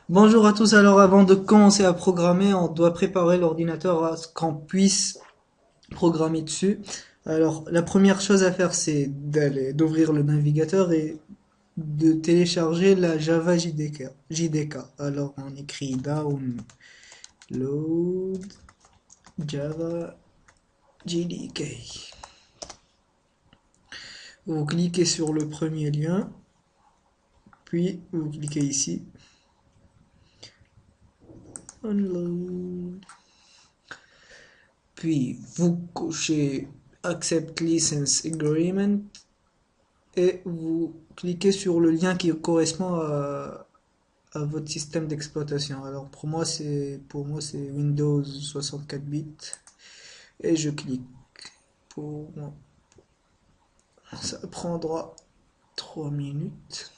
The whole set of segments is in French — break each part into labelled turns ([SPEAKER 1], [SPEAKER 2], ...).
[SPEAKER 1] Bonjour à tous. Alors, avant de commencer à programmer, on doit préparer l'ordinateur à ce qu'on puisse programmer dessus. Alors, la première chose à faire, c'est d'ouvrir le navigateur et de télécharger la Java JDK. Alors, on écrit download Java JDK. Vous cliquez sur le premier lien, puis vous cliquez ici. Download. Puis vous cochez Accept License Agreement et vous cliquez sur le lien qui correspond à votre système d'exploitation. Alors pour moi c'est Windows 64 bits et je clique. Pour moi, ça prendra 3 minutes.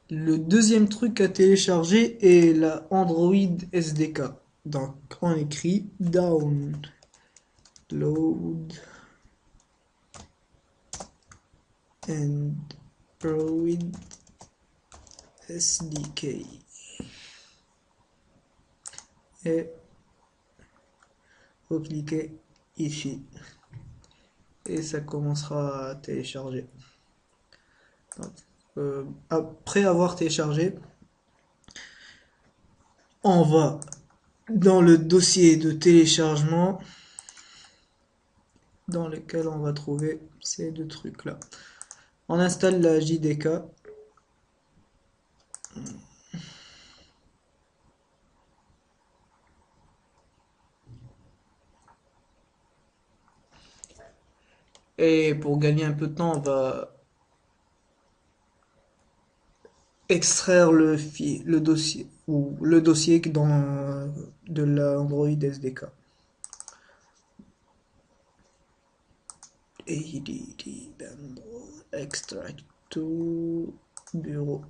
[SPEAKER 1] Le deuxième truc à télécharger est la Android SDK. Donc on écrit download Android SDK et vous cliquez ici et ça commencera à télécharger. Donc, après avoir téléchargé, on va dans le dossier de téléchargement dans lequel on va trouver ces deux trucs là. On installe la JDK et pour gagner un peu de temps, on va extraire le dossier ou le dossier de la Android SDK. Extract to bureau.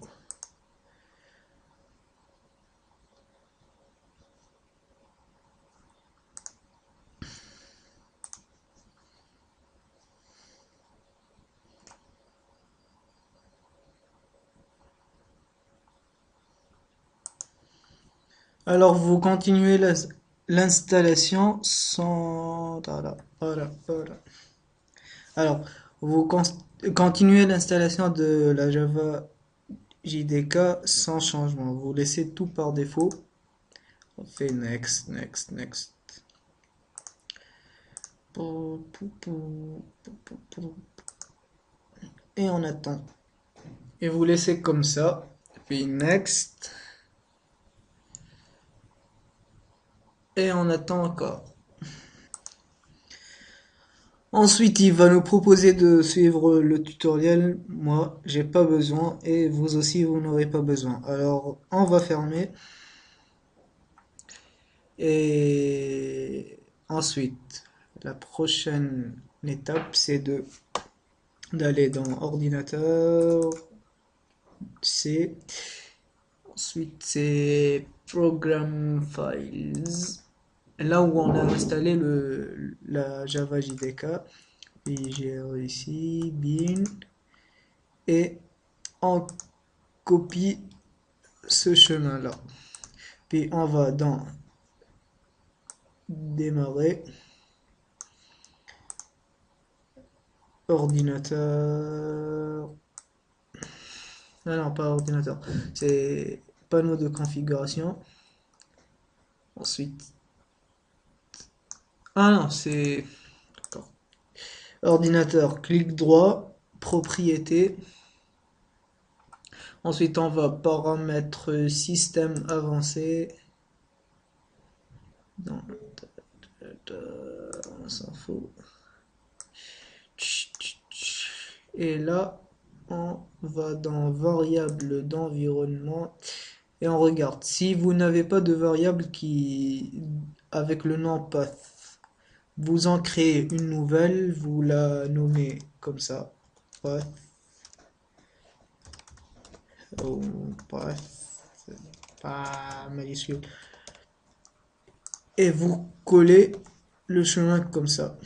[SPEAKER 1] Alors vous continuez l'installation sans... Voilà, voilà, voilà. Alors vous continuez l'installation de la Java JDK sans changement. Vous laissez tout par défaut. On fait next, next, next. Et on attend. Et vous laissez comme ça. Puis next. Et on attend encore. Ensuite, il va nous proposer de suivre le tutoriel. Moi, j'ai pas besoin et vous aussi, vous n'aurez pas besoin. Alors, on va fermer et ensuite, la prochaine étape, c'est de d'aller dans ordinateur, c'est ensuite c'est Program Files. Là où on a installé la Java JDK. Puis j'ai ici, bin, et on copie ce chemin-là. Puis on va dans démarrer, ordinateur. Ah non, pas ordinateur, c'est panneau de configuration. Ensuite, ah non, c'est d'accord. Ordinateur, clic droit, propriété. Ensuite, on va paramètres système avancé. Non, on s'en fout. Et là, on va dans variable d'environnement et on regarde. Si vous n'avez pas de variable qui avec le nom path, vous en créez une nouvelle, vous la nommez comme ça, path, ou path, pas malicieux, et vous collez le chemin comme ça.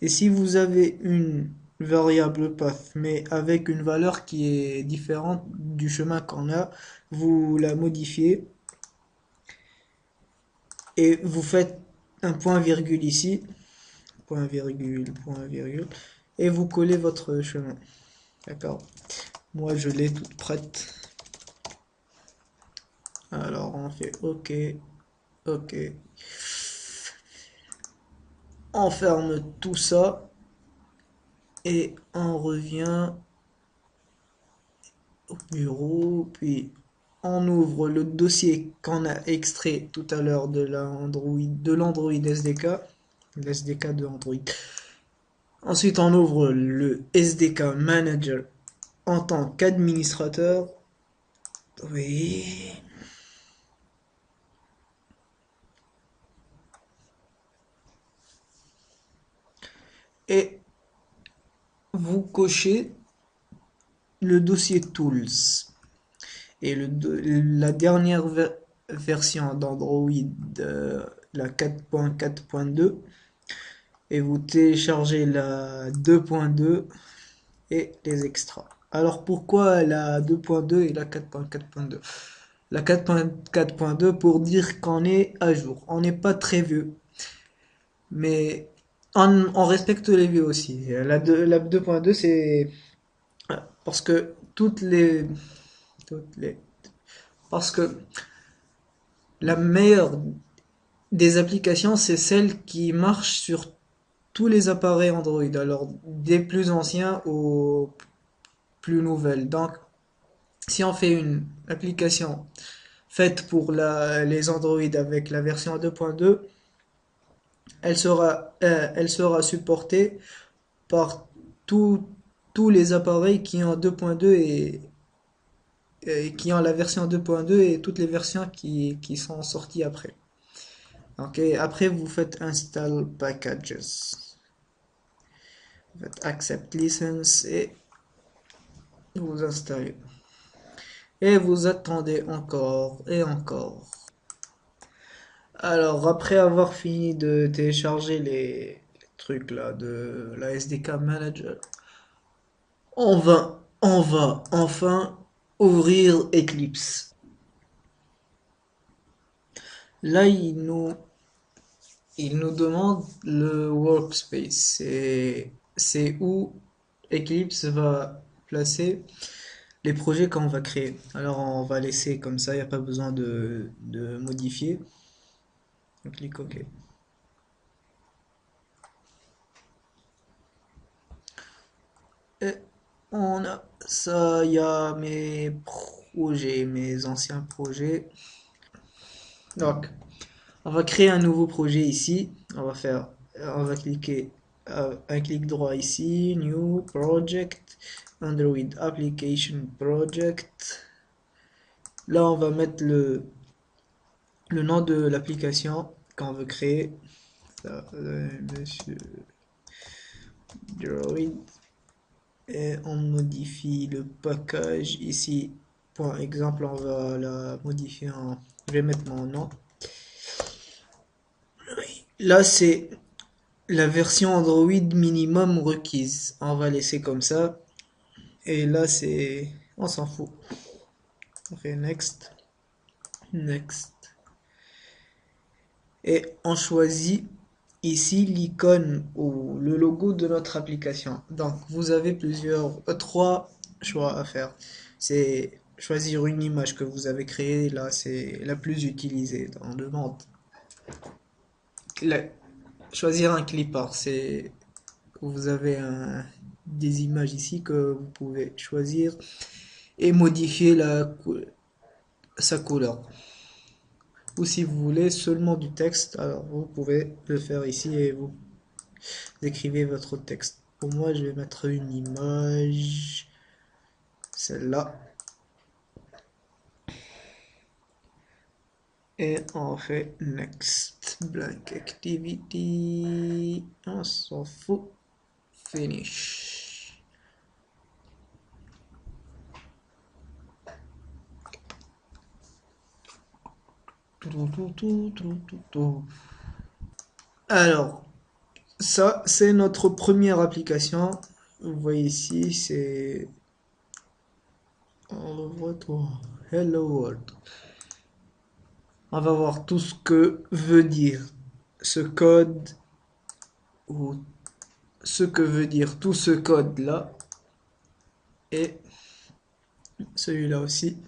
[SPEAKER 1] Et si vous avez une variable path, mais avec une valeur qui est différente du chemin qu'on a. Vous la modifiez et vous faites un point virgule ici, point virgule, et vous collez votre chemin. D'accord? Moi, je l'ai toute prête. Alors, on fait OK, OK. On ferme tout ça et on revient au bureau, puis on ouvre le dossier qu'on a extrait tout à l'heure de l'Android SDK, l'SDK de Android. Ensuite, on ouvre le SDK Manager en tant qu'administrateur. Oui. Et vous cochez le dossier Tools. Et la dernière version d'Android, la 4.4.2, et vous téléchargez la 2.2 et les extras. Alors pourquoi la 2.2 et la 4.4.2? La 4.4.2 pour dire qu'on est à jour. On n'est pas très vieux, mais on respecte les vieux aussi. La 2.2 c'est parce que toutes les parce que la meilleure des applications c'est celle qui marche sur tous les appareils Android. Alors des plus anciens aux plus nouvelles. Donc si on fait une application faite pour les Android avec la version 2.2, elle sera supportée par tous tous les appareils qui ont 2.2 et qui ont la version 2.2 et toutes les versions qui sont sorties après. Ok, après vous faites install packages, vous faites accept license et vous installez. Et vous attendez encore et encore. Alors, après avoir fini de télécharger les trucs là de la SDK Manager, on va enfin ouvrir Eclipse. Là, il nous demande le workspace. C'est où Eclipse va placer les projets qu'on va créer. Alors, on va laisser comme ça, il n'y a pas besoin de modifier. On clique OK. Et on a ça, il y a mes projets, mes anciens projets. Donc, on va créer un nouveau projet ici. On va cliquer un clic droit ici, New Project, Android Application Project. Là, on va mettre le nom de l'application qu'on veut créer. Monsieur Droid. Et on modifie le package ici. Par exemple, on va la modifier en. Je vais mettre mon nom. Là, c'est la version Android minimum requise. On va laisser comme ça. Et là, c'est. On s'en fout. On fait next. Next. Et on choisit ici l'icône ou le logo de notre application. Donc, vous avez trois choix à faire. C'est choisir une image que vous avez créée. Là, c'est la plus utilisée dans le monde. La- Choisir un clipart, c'est vous avez des images ici que vous pouvez choisir et modifier sa couleur. Ou si vous voulez seulement du texte, alors vous pouvez le faire ici et vous écrivez votre texte. Pour moi, je vais mettre une image, celle-là, et on fait next, blank activity, on s'en fout, finish. Alors, ça, c'est notre première application. Vous voyez ici, c'est... On le voit tout. Hello World. On va voir tout ce que veut dire ce code ou ce que veut dire tout ce code là et celui-là aussi.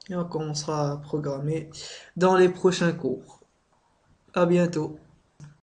[SPEAKER 1] Et on commencera à programmer dans les prochains cours. À bientôt.